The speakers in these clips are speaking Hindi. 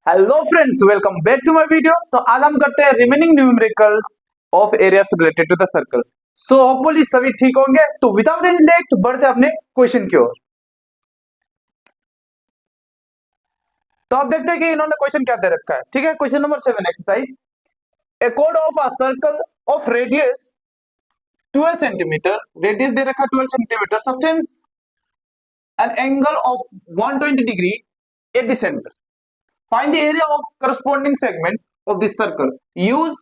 Hello friends, welcome back to my video. तो आज हम करते हैं remaining numericals of areas related to the circle. So hopefully सभी ठीक होंगे। तो विदाउट एनी लेट बढ़ते अपने क्वेश्चन की ओर। तो आप देखते हैं कि इन्होंने क्वेश्चन क्या दे रखा है। ठीक है, क्वेश्चन नंबर 7 एक्सरसाइज। ए कोड of a circle of radius 12 centimetre, radius दे रखा है 12 centimetre, subtends an angle of 120 degree at the centre. Find the area of corresponding segment of this circle. Use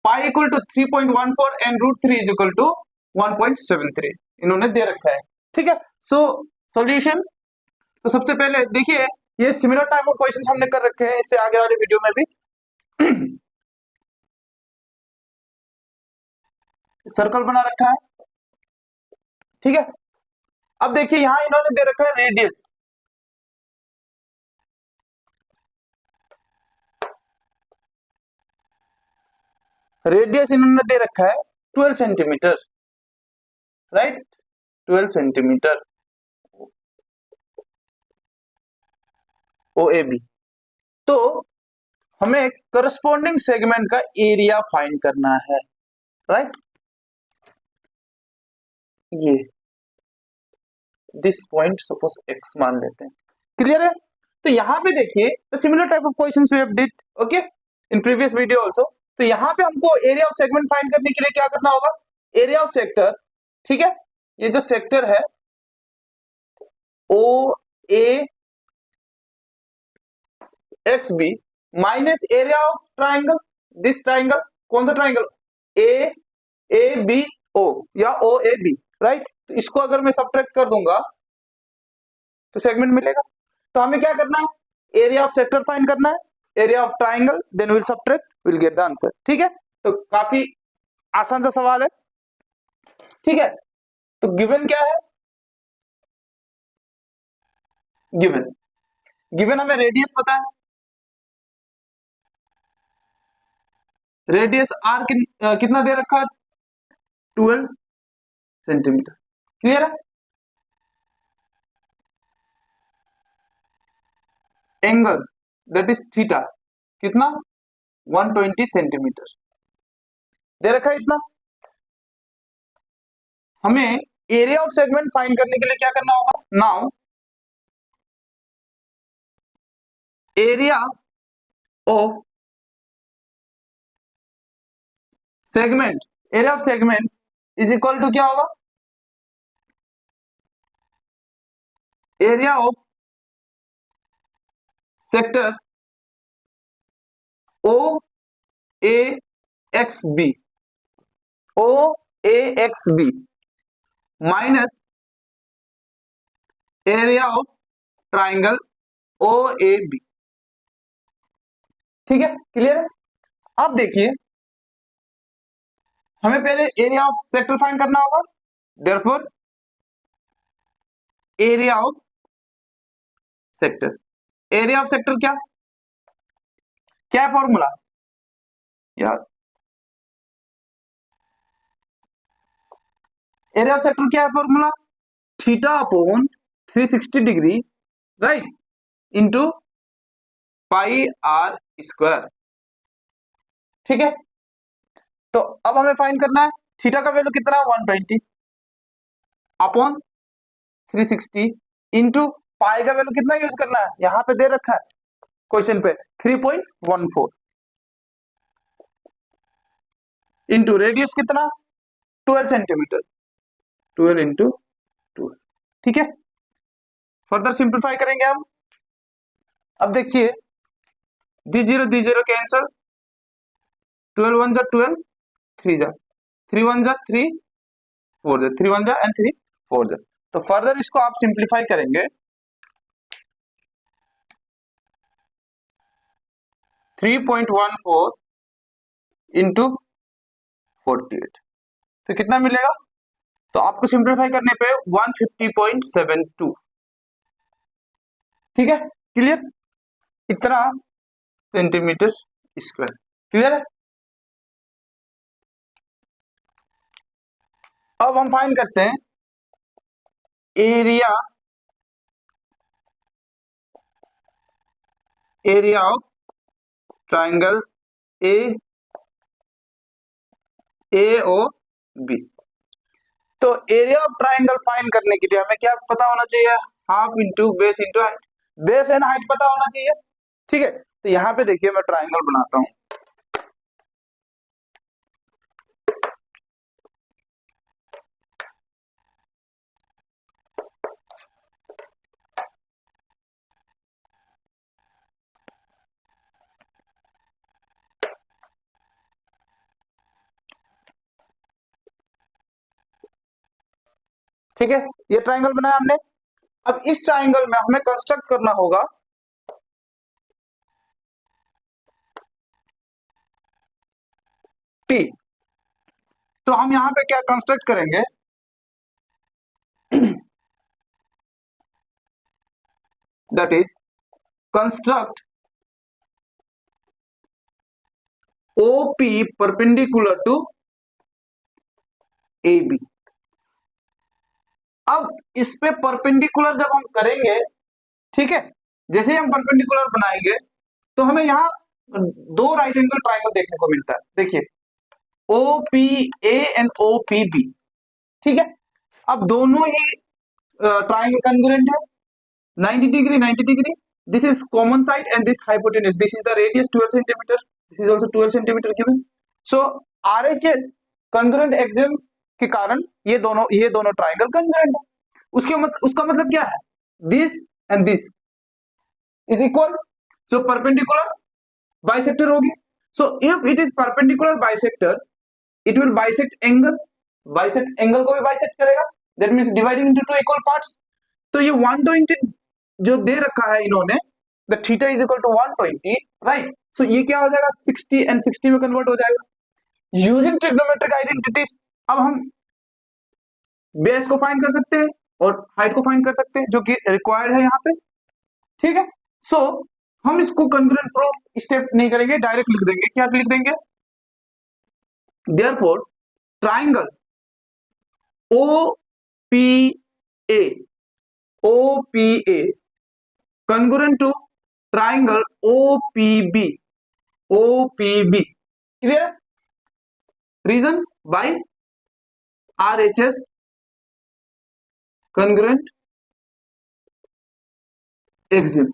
pi equal to 3.14 and root 3 is equal to 1.73 इन्होंने दे रखा है। ठीक है, सो सॉल्यूशन। तो सबसे पहले देखिए, ये सिमिलर टाइप ऑफ क्वेश्चंस हमने कर रखे हैं इससे आगे वाले वीडियो में भी। सर्कल बना रखा है। ठीक है, अब देखिए यहां इन्होंने दे रखा है रेडियस। रेडियस इन्होंने दे रखा है 12 centimetre, right. 12 centimetre O A B. तो हमें करस्पॉन्डिंग सेगमेंट का एरिया फाइंड करना है, राइट। ये दिस पॉइंट सपोज एक्स मान लेते हैं। क्लियर है। तो यहाँ पे देखिए the similar type of questions we have did okay in previous video also. तो यहाँ पे हमको एरिया ऑफ सेगमेंट फाइंड करने के लिए क्या करना होगा, एरिया ऑफ सेक्टर। ठीक है, ये जो सेक्टर है O A X B minus area of triangle, this triangle. कौन सा triangle, A A B O या ओ ए बी, राइट। तो इसको अगर मैं सब्ट्रैक्ट कर दूंगा तो सेगमेंट मिलेगा। तो हमें क्या करना है, एरिया ऑफ सेक्टर फाइंड करना है, area of triangle, then will subtract, will get the answer. ठीक है, तो काफी आसान सा सवाल है। ठीक है, तो गिवन क्या है, गिवन गिवन हमें रेडियस पता है, रेडियस आर कितना दे रखा है, 12 सेंटीमीटर। क्लियर है। एंगल दैट इज थीटा कितना, 120 सेंटीमीटर दे रखा है इतना। हमें एरिया ऑफ सेगमेंट फाइंड करने के लिए क्या करना होगा, now area of segment, area of segment is equal to क्या होगा, area of sector O A X B, O A X B minus area of triangle O A B. ठीक है, क्लियर है। अब देखिए हमें पहले एरिया ऑफ सेक्टर फाइंड करना होगा, therefore area of sector, area of sector क्या क्या फॉर्मूला यार, एरिया ऑफ सेक्टर क्या है formula, theta upon 360 degree, right, into pi are square. ठीक है, तो अब हमें फाइंड करना है थीटा का वैल्यू कितना, 120 अपॉन 360 इंटू पाई का वैल्यू कितना यूज करना है, यहां पे दे रखा है क्वेश्चन पे 3.14 इंटू रेडियस कितना 12 सेंटीमीटर, 12 इंटू 12। ठीक है, फर्दर सिंप्लीफाई करेंगे हम। अब देखिए दी जीरो कैंसल, 12 1 जा 12, 3 जा 3 1 जा 3 4 जा 3 1 जा एंड 3 4 जा। तो फर्दर इसको आप सिंप्लीफाई करेंगे, 3.14 इंटू 48 तो कितना मिलेगा, तो आपको सिंप्लीफाई करने पे 150.72। ठीक है, क्लियर, इतना सेंटीमीटर स्क्वायर। क्लियर है। अब हम फाइंड करते हैं area area of triangle A O B. तो एरिया ऑफ ट्राइंगल फाइंड करने के लिए हमें क्या पता होना चाहिए? Half into base into height. Base and height पता होना चाहिए, ठीक है। तो यहाँ पे देखिए मैं ट्राइंगल बनाता हूं। ठीक है, ये ट्राइंगल बनाया हमने। अब इस ट्राइंगल में हमें कंस्ट्रक्ट करना होगा टी। तो हम यहां पे क्या कंस्ट्रक्ट करेंगे? That is construct OP perpendicular to A B. अब इस पे परपेंडिकुलर जब हम करेंगे, ठीक है, जैसे ही हम परपेंडिकुलर बनाएंगे तो हमें यहाँ दो राइट एंगल ट्राइंगल देखने को मिलता है। देखिए O P A and O P B, ठीक है। अब दोनों ही ट्राइंगल कॉन्ग्रुएंट है, 90 degree 90 degree. This is common side and this hypotenuse, this is the radius 12 centimetre, this is also 12 centimetre given. So RHS congruent axiom के कारण ये दोनों ट्राइंगल कॉन्ग्रुएंट है। उसका मतलब क्या है? This and this is equal, so perpendicular bisector होगी। So if it is perpendicular bisector, it will bisect angle, bisect angle को भी बाइसेक्ट करेगा, that means dividing into two equal parts. तो ये 120 जो दे रखा है इन्होंने, the theta is equal to 120, right. So ये क्या हो जाएगा? 60 एंड 60 में कन्वर्ट हो जाएगा यूजिंग ट्रिग्नोमेट्रिक आइडेंटिटीज। अब हम बेस को फाइंड कर सकते हैं और हाइट को फाइंड कर सकते हैं, जो कि रिक्वायर्ड है यहाँ पे, ठीक है। सो हम इसको कॉन्ग्रुएंट प्रूफ स्टेप नहीं करेंगे, डायरेक्ट लिख देंगे। क्या लिख देंगे? Therefore triangle O P A, O P A congruent to triangle OPB, OPB, clear? Reason by RHS congruent axiom,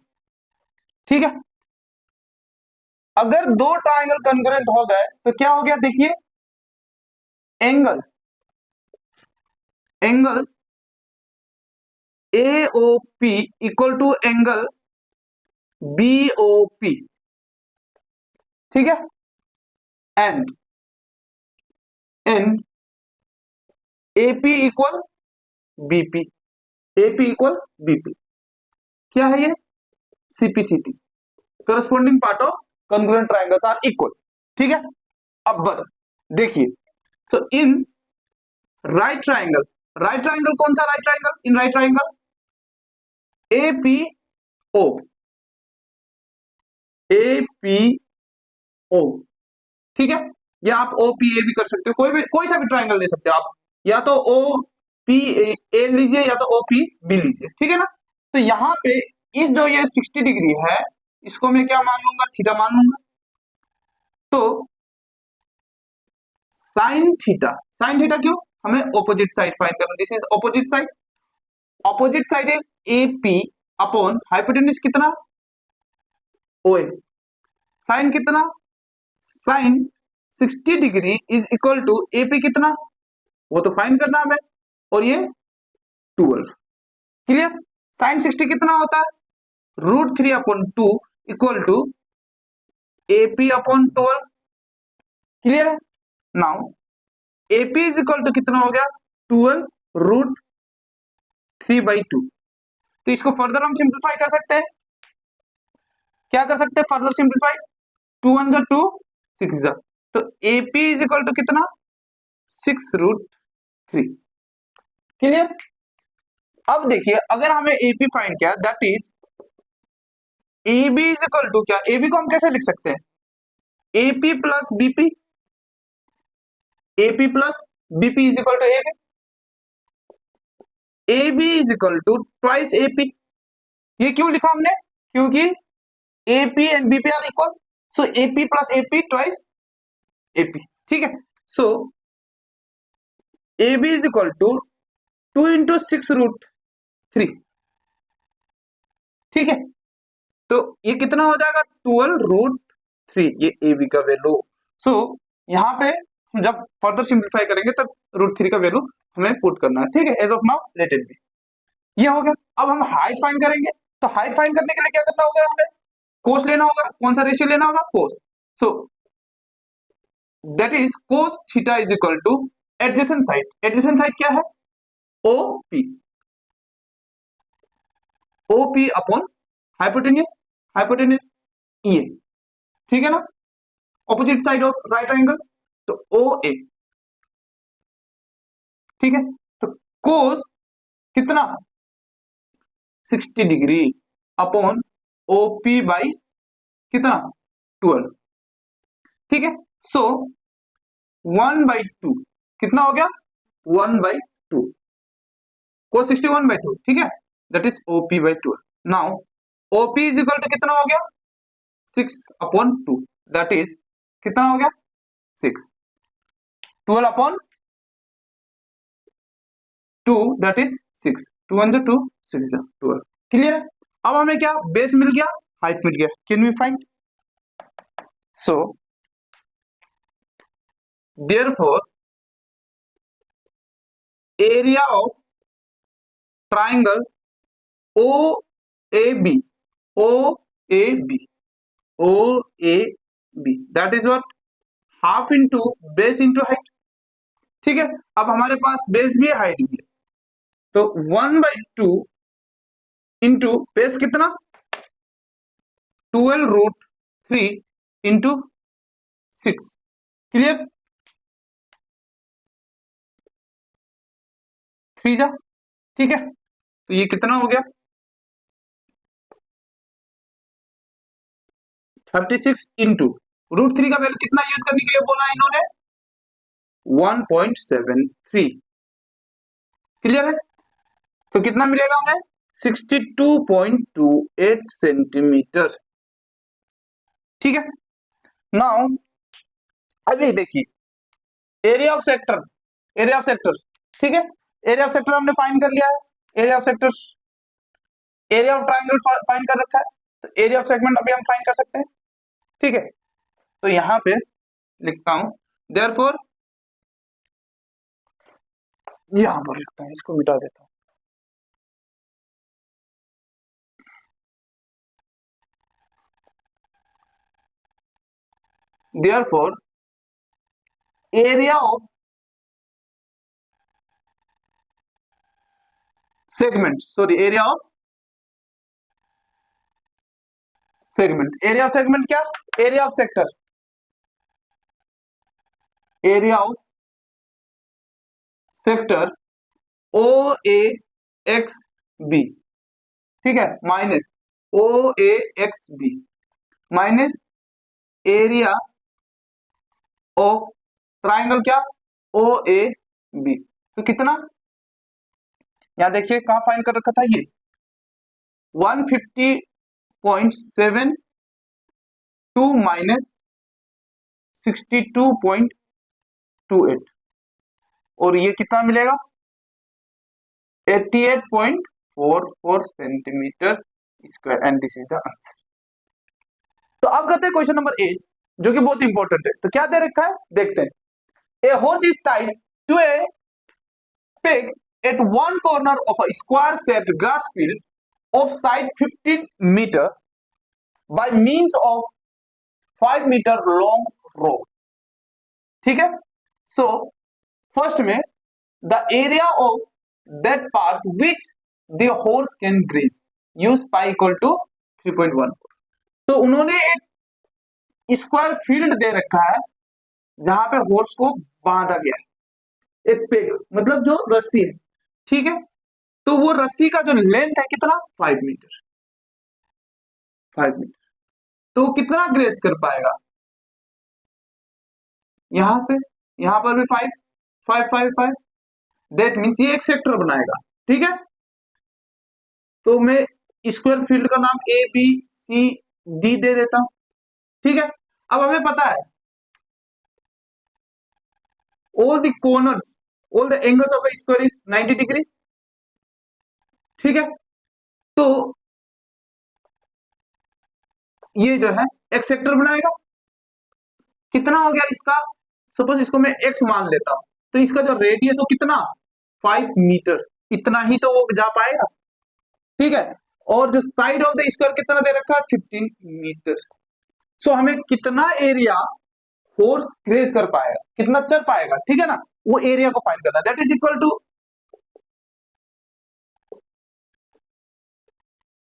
ठीक है। अगर दो ट्राइंगल कॉन्ग्रुएंट हो गए तो क्या हो गया? देखिए angle AOP equal to angle BOP, ठीक है। And AP equal BP, AP equal BP। क्या है ये? CPCT, corresponding part of congruent triangles are equal, ठीक है। अब बस देखिए, so in right triangle, right triangle कौन सा right triangle? In right triangle APO, APO, ठीक है। या आप OPA भी कर सकते हो, कोई सा भी ट्राइंगल ले सकते हो आप, या तो OPA लीजिए या तो OPB लीजिए, ठीक है ना। तो यहाँ पे इस जो ये 60 डिग्री है, इसको मैं क्या मान लूंगा? थीटा मान लूंगा। तो साइन थीटा, साइन थीटा क्यों? हमें ऑपोजिट साइड फाइंड करना, this is opposite side, opposite side is AP upon hypotenuse कितना? OA। साइन कितना? Sine 60 degree is equal to AP कितना, वो तो फाइंड करना हमें, और ये 12, क्लियर। साइन 60 कितना होता है? √3 upon 2 equal to AP upon 12, clear है। Now AP is equal to कितना हो गया? 12√3/2। तो इसको फर्दर हम सिंप्लीफाई कर सकते हैं। क्या कर सकते हैं फर्दर सिंप्लीफाई? 2 1 जा 2, 6 जा, तो AP इज इक्वल टू कितना? 6√3, क्लियर। अब देखिए अगर हमें AP फाइंड किया, that is AB is equal to क्या? AB को हम कैसे लिख सकते हैं? AP plus BP, AP plus BP is equal to AB, AB is equal to twice AP। ये क्यों लिखा हमने? क्योंकि AP and BP are equal, so AP plus AP twice AP, ठीक है। So AB is equal to 2 into 6 root 3, ठीक है। तो ये कितना हो जाएगा 12 रूट 3, ये AB का वैल्यू। सो यहाँ पे जब फर्दर सिंप्लीफाई करेंगे तब रूट 3 का वैल्यू हमें पुट करना है, ठीक है। As of now let it be, ये हो गया। अब हम हाइट फाइंड करेंगे, तो हाइट फाइंड करने के लिए क्या करना होगा, हमें कोस लेना होगा। कौन सा रेशियो लेना होगा, cos. So that is cos theta is equal to adjacent side. Adjacent side क्या है, OP, OP upon hypotenuse, hypotenuse ये, ठीक है ना, opposite side of right angle, तो OA, ठीक है। तो कोस कितना 60 डिग्री अपॉन OP बाई कितना 12, ठीक है। सो 1/2 कितना हो गया 1/2, कोस 60 1/2, ठीक है। That is OP/12। Now OP is equal to कितना हो गया 6/2, दैट इज कितना हो गया 6, 12 अपॉन 2, दैट इज 6, 2 1 2 6 12, क्लियर है। अब हमें क्या बेस मिल गया, हाइट मिल गया। Can we find, so therefore area of triangle OAB, OAB, OAB, that is what half into base into height, ठीक है। अब हमारे पास बेस भी है हाइट भी है, तो 1/2 इंटू बेस कितना 12 रूट 3 इंटू 6, क्लियर, 3 जा, ठीक है। तो ये कितना हो गया 36 इंटू रूट 3 का वैल्यू कितना यूज करने के लिए बोला इन्होंने 1.73, क्लियर है। तो कितना मिलेगा हमें 62.28 सेंटीमीटर, ठीक है। नाउ अभी देखिए area of sector, area of sector, ठीक है। एरिया ऑफ सेक्टर हमने फाइंड कर लिया है, area of sector, area of triangle find कर रखा है, तो एरिया ऑफ सेगमेंट अभी हम फाइंड कर सकते हैं, ठीक है। तो यहां पे लिखता हूं देयरफॉर, यहां पर लिखता हूं, इसको मिटा देता हूं। Therefore area of segment, sorry area of segment, area of segment क्या, area of sector, area of sector OAXB, ठीक है, minus OAXB minus area of triangle क्या OAB, तो कितना, यहां देखिए कहां फाइंड कर रखा था ये 150.72 माइनस 62.28, और ये कितना मिलेगा 88.44 centimetre square, and this is the answer. तो अब करते हैं क्वेश्चन नंबर 8, जो कि बहुत इंपॉर्टेंट है। तो क्या दे रखा है देखते हैं। A horse is tied to a peg at one corner of a square shaped grass field of side 15 meter by means of 5 meter long rope, ठीक है। सो फर्स्ट में the area of that part which the horse can graze use pi equal to 3.1। तो उन्होंने एक स्क्वायर फील्ड दे रखा है जहां पे हॉर्स को बांधा गया है, एक पेग मतलब जो रस्सी है, ठीक है। तो वो रस्सी का जो लेंथ है कितना 5 मीटर, 5 मीटर, तो कितना ग्रेज कर पाएगा, यहां पे यहां पर भी 5 5 5 5, दैट मीन्स ये एक सेक्टर बनाएगा, ठीक है। तो मैं स्क्वायर फील्ड का नाम A B C डी दे देता हूं, ठीक है। अब हमें पता है all the corners, all the angles of A square is 90 degree, ठीक है। तो ये जो है एक सेक्टर बनाएगा, कितना हो गया इसका, सपोज इसको मैं एक्स मान लेता हूं, तो इसका जो रेडियस हो कितना 5 मीटर, इतना ही तो वो जा पाएगा, ठीक है। और जो साइड ऑफ द स्क्वायर कितना दे रखा है 15 मीटर। सो हमें कितना एरिया फोर्स ग्रेज कर पाएगा, कितना चल पाएगा, ठीक है ना, वो एरिया को फाइंड करना, दैट इज इक्वल टू,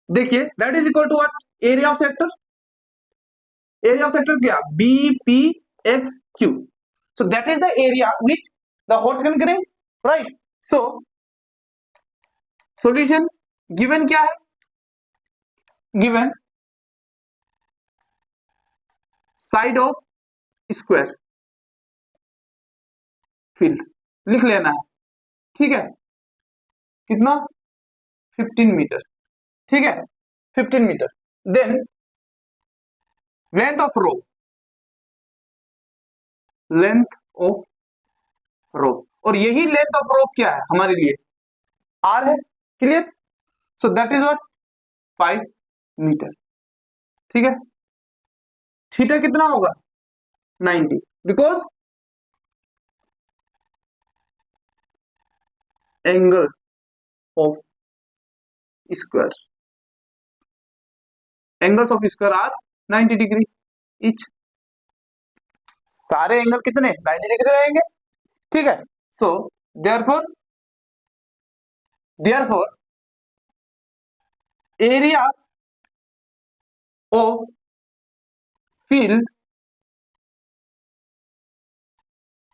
देखिए that is equal to what, area of sector, area of sector क्या, B P X Q. So that is the area which the horse can graze, right. So solution given क्या है, given side of square field लिख लेना है, ठीक है, कितना 15 मीटर, ठीक है 15 metre. Then length of rope, length of rope, और यही लेंथ ऑफ रोप क्या है हमारे लिए, आर है, clear. So that is what 5 metre, ठीक है। थीटा कितना होगा 90, because angle of square, angles of square are 90 degree each, सारे एंगल कितने 90 डिग्री रहेंगे, ठीक है। So therefore, therefore area of field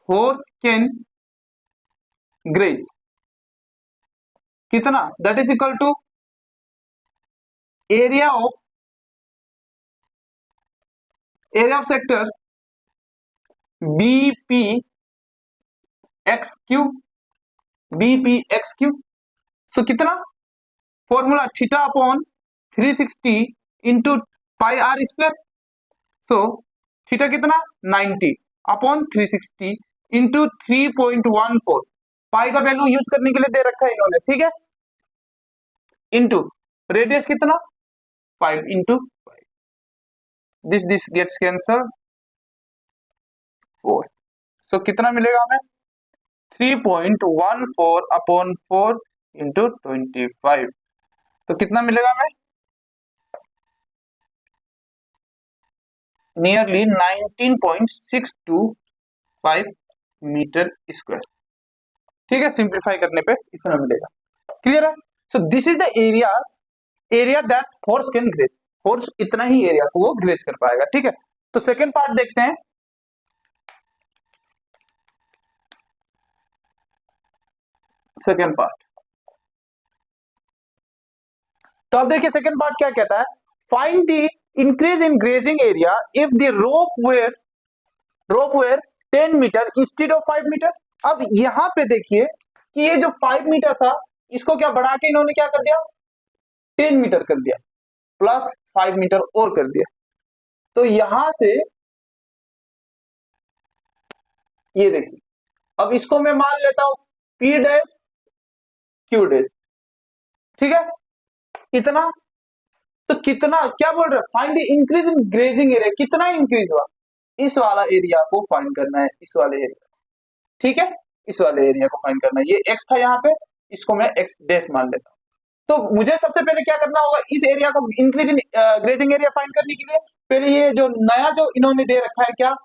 horse can graze कितना, that is equal to area of sector B P X Q, B P X Q. So कितना, formula theta upon 360 into pi are square. So theta कितना 90 अपॉन 360 इंटू 3.14, पाई का वैल्यू यूज करने के लिए दे रखा है इन्होंने, ठीक है, इंटू रेडियस कितना 5 इंटू 5, दिस गेट्स कैंसल 4। सो कितना मिलेगा हमें 3.14 अपॉन 4 इंटू 25, तो कितना मिलेगा हमें नियरली 19.625 मीटर स्क्वायर, ठीक है। सिंप्लीफाई करने पे इतना मिलेगा, क्लियर है। So this is the area, area that horse can graze, horse इतना ही एरिया को वो ग्रेज कर पाएगा, ठीक है। तो सेकंड पार्ट देखते हैं, सेकंड पार्ट। तो अब देखिए सेकंड पार्ट क्या कहता है, find the increase in grazing area if the rope were 10 metre instead of 5 metre. अब यहां पे देखिए कि ये जो 5 मीटर था इसको क्या बढ़ा के इन्होंने क्या कर दिया 10 मीटर कर दिया, प्लस 5 मीटर और कर दिया। तो यहां से ये देखिए, अब इसको मैं मान लेता हूं पी डैश क्यू डैश, ठीक है, इतना। तो कितना क्या बोल रहे हैं, find the increase in grazing area, कितना इंक्रीज हुआ, इस वाला एरिया को फाइंड करना है, इस वाले एरिया, ठीक है, इस वाले एरिया को फाइंड करना है। ये एक्स था यहाँ पे, इसको मैं एक्स डैश मान लेता हूं। तो मुझे सबसे पहले क्या करना होगा, इस एरिया को increase in grazing area find करने के लिए पहले ये जो नया जो इन्होंने दे रखा है क्या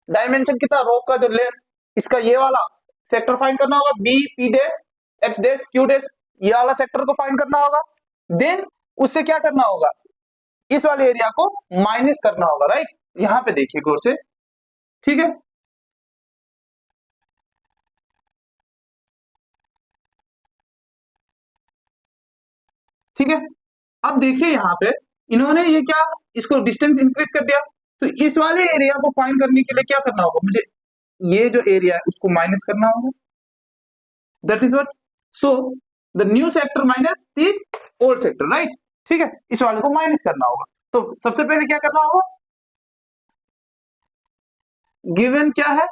डायमेंशन कितना रोप का जो लेंथ, इसका ये वाला सेक्टर फाइंड करना होगा, B P dash X dash Q dash, ये वाला सेक्टर को फाइंड करना होगा। देन उससे क्या करना होगा, इस वाले एरिया को माइनस करना होगा, राइट। यहां पे देखिए गौर से, ठीक है, ठीक है। अब देखिए यहां पे इन्होंने ये क्या, इसको डिस्टेंस इंक्रीज कर दिया, तो इस वाले एरिया को फाइंड करने के लिए क्या करना होगा, मुझे ये जो एरिया है उसको माइनस करना होगा, that is what, so the new sector minus the old sector, right, ठीक है, इस वाले को माइनस करना होगा। तो सबसे पहले क्या करना होगा, गिवन क्या है,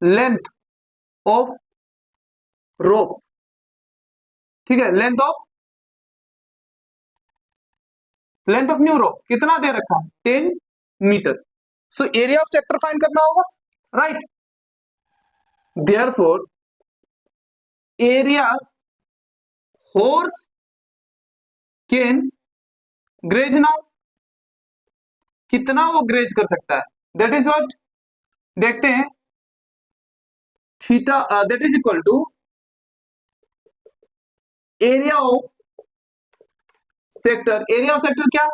लेंथ ऑफ रोप, ठीक है, लेंथ ऑफ न्यू रोप कितना दे रखा है, 10 metre. So area of sector find करना होगा, right. Therefore area horse can graze now, कितना वो ग्रेज कर सकता है, दैट इज व्हाट, देखते हैं, theta that is equal to area of sector, area of sector क्या,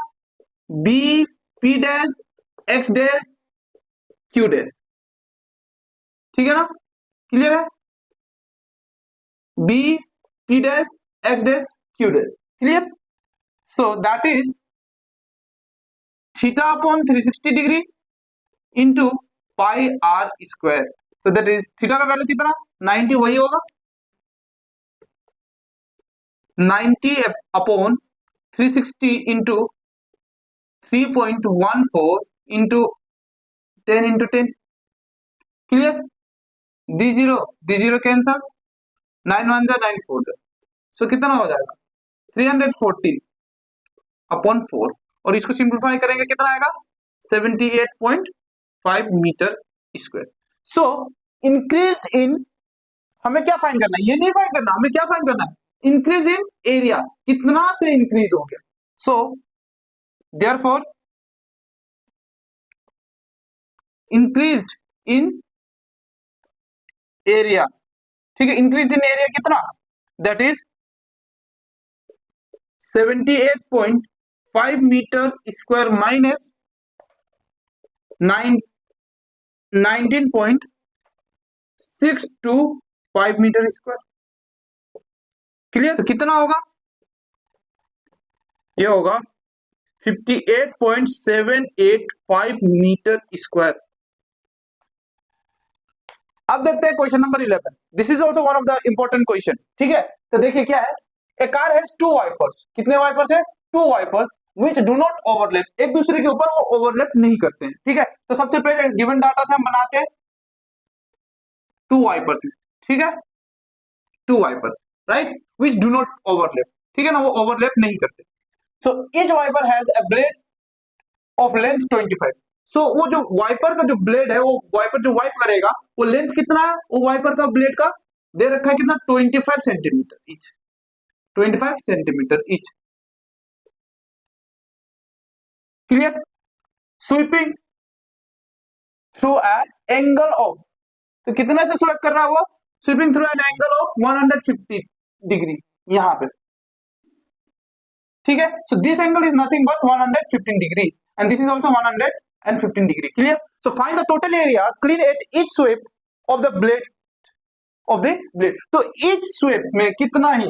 B P dash X dash Q dash, ठीक है ना, क्लियर है, B P dash X dash Q dash, clear. So that is theta upon 360 degree into pi are square, तो दैट इज थीटा का वैल्यू कितना, 90, वही होगा 90 upon 360 into 3.14 into 10, clear, the zero cancel, 9 1 जा 9 4 जा, सो कितना हो जाएगा 314 अपॉन 4, और इसको सिंप्लीफाई करेंगे कितना आएगा 78.5 metre square. So increase in, हमें क्या फाइंड करना है, ये नहीं फाइंड करना, हमें क्या फाइंड करना है, इंक्रीज इन एरिया, कितना से इंक्रीज हो गया। So therefore increased in area, ठीक है, इंक्रीज इन एरिया कितना, that is 78.5 metre square minus 19.625 metre square, clear, तो कितना होगा, ये होगा 58.785 मीटर स्क्वायर। अब देखते हैं question number 11, this is also one of the important question, ठीक है। तो देखिए क्या है, ए कार हैज 2 वाइपर्स, कितने वाइपर्स है, 2 wipers which do not overlap, एक दूसरे के ऊपर वो ओवरलैप नहीं करते हैं, ठीक है। तो सबसे पहले गिवन डाटा से हम बनाते हैं 2 वाइपर्स, ठीक है, 2 wipers, right, which do not overlap, ठीक है ना, वो ओवरलैप नहीं करते। So each wiper has a blade of length 25, so वो जो वाइपर का जो ब्लेड है, वो वाइपर जो वाइप करेगा, वो लेंथ कितना है, वो वाइपर का ब्लेड का दे रखा है कितना, 25 centimetre each, 25 centimetre each, clear. Sweeping through an angle of, तो कितने से स्वीप कर रहा है वो, sweeping through an angle of 150 degree, यहां पे, ठीक है। So this angle is nothing but 115 degree and this is also 115 degree, clear. So find the total area clean at each sweep of the blade, तो ईच स्वीप में कितना ही,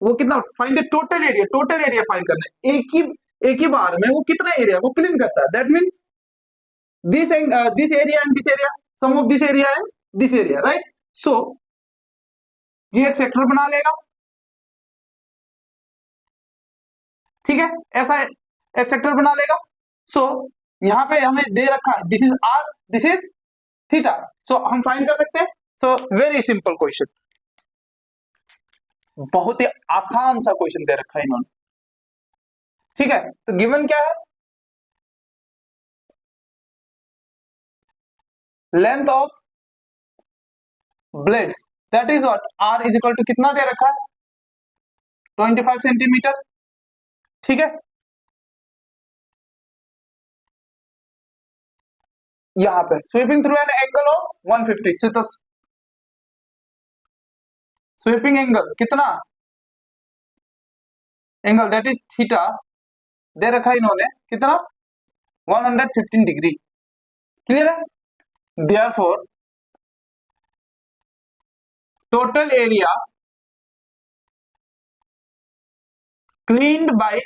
वो कितना, find the total area, total area find करना है, एक ही बार में वो कितना एरिया वो क्लीन करता है, that means this and this area and this area, sum of this area and this area, right। so ये एक सेक्टर बना लेगा, ठीक है, ऐसा एक सेक्टर बना लेगा। सो यहाँ पे हमें दे रखा है this is R, this is theta, so हम फाइंड कर सकते हैं। सो वेरी सिंपल क्वेश्चन, बहुत ही आसान सा क्वेश्चन दे रखा है इन्होंने, ठीक है। तो गिवन क्या है, length of blades that is what, r is equal to कितना दे रखा है 25 सेंटीमीटर, ठीक है। यहां पे sweeping through an angle of 150, तो स्वीपिंग एंगल कितना, एंगल दैट इज थीटा दे रखा है इन्होंने कितना 115 डिग्री, क्लियर है। Therefore total area cleaned by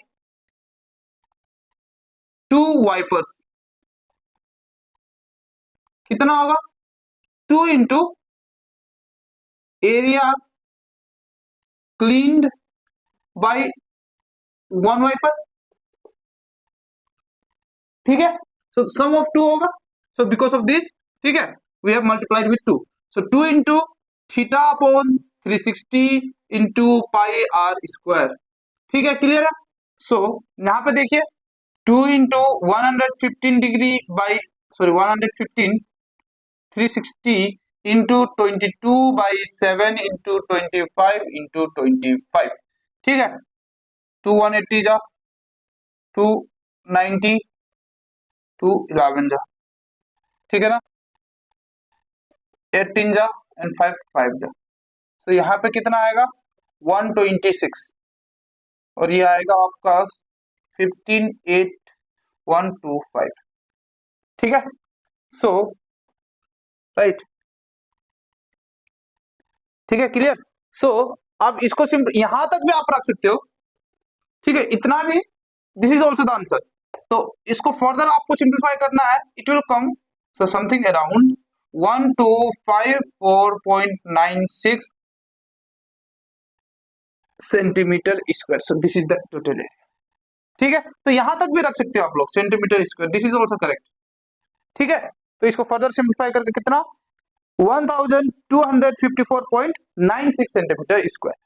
2 wipers कितना होगा, 2 into area cleaned by 1y पर, ठीक है। सो सम ऑफ टू होगा, सो बिकॉज ऑफ दिस, ठीक है, we have multiplied with two, so 2 into theta upon 360 into pi are square, ठीक है, क्लियर है। सो यहाँ पे देखिए 2 into 115 degree by, sorry 115 360 into 22/7 into 25 into 25, ठीक है। 180 जा, 290, 11 जा, ठीक है ना, 18 जा एंड 5 जा, तो यहाँ पे कितना आएगा 126, और ये आएगा आपका 158125, ठीक है। सो राइट, ठीक है, क्लियर। सो अब इसको सिंपल यहां तक भी आप रख सकते हो, ठीक है, इतना भी, this is also the answer. तो इसको फर्दर आपको सिंप्लीफाई करना है, it will come so something around 1254.96 centimetre square, so this is the total area, ठीक है। तो यहां तक भी रख सकते हो आप लोग centimetre square, this is also correct, ठीक है। तो इसको फर्दर सिंप्लीफाई करके कितना 1254.96 सेंटीमीटर स्क्वायर।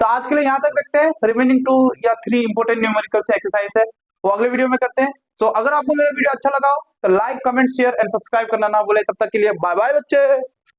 तो आज के लिए यहां तक रखते हैं, रिमेनिंग 2 या 3 इंपोर्टेंट न्यूमेरिकल से एक्सरसाइज है वो अगले वीडियो में करते हैं। सो अगर आपको मेरा वीडियो अच्छा लगा हो तो like, comment, share and subscribe करना ना भूले। तब तक के लिए बाय बाय बच्चे।